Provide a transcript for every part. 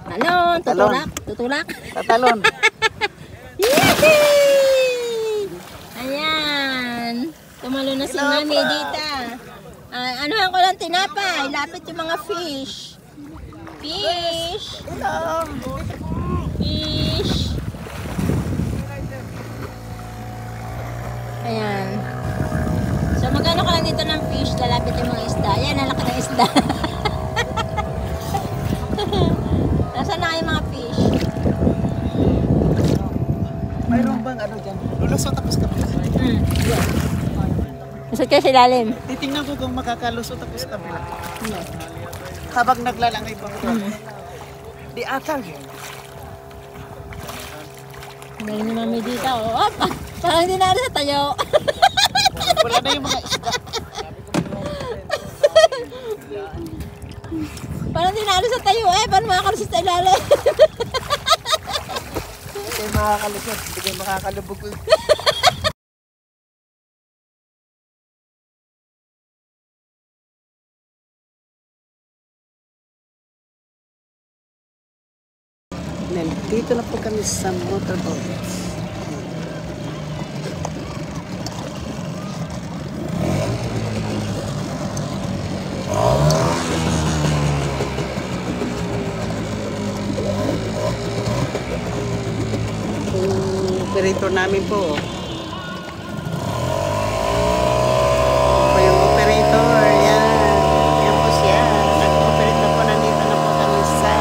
Talon, tutulak, tutulak. Tatalon. Ayan. Tumalo na si Mami dita. Anuhan ko lang tinapay. Lapit yung mga fish. Fish. Fish. Ayan. So magkano ka lang dito ng fish? Lalapit yung mga isda. Ayan, nalaki ng isda. Nasaan na kayo mga fish? Mayroon bang ano dyan? Lulusot tapos kapila. Yeah. Lusot kayo sa ilalim. Titingnan ko kung makakalusot ako sa kabila. Habang naglalangay pa ako. Di atal. Meron ni Mami dito. Oh, parang hindi na sa tayo. Wala na yung mga isda. Parang hindi na sa tayo eh. Paano makakalusot sa ilalim? Hindi kayo makakalusot. Hindi kayo makakalubog. Dito na po kami sa motorboats. Operator namin po. Po yung operator. Yan. Yan po siya. Nag-operate na po. Nandito na po kami sa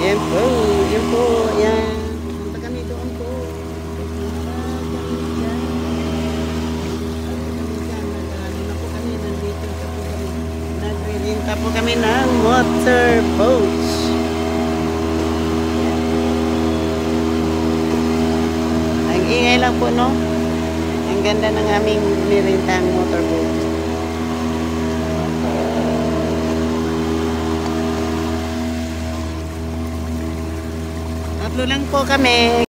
yan po. Yan po. Yan. Punta kami doon po. Nagre-renta po kami ng motorboats. Ang ingay lang po, no? Ang ganda ng aming nirentang motorboat. Tatlo lang po kami.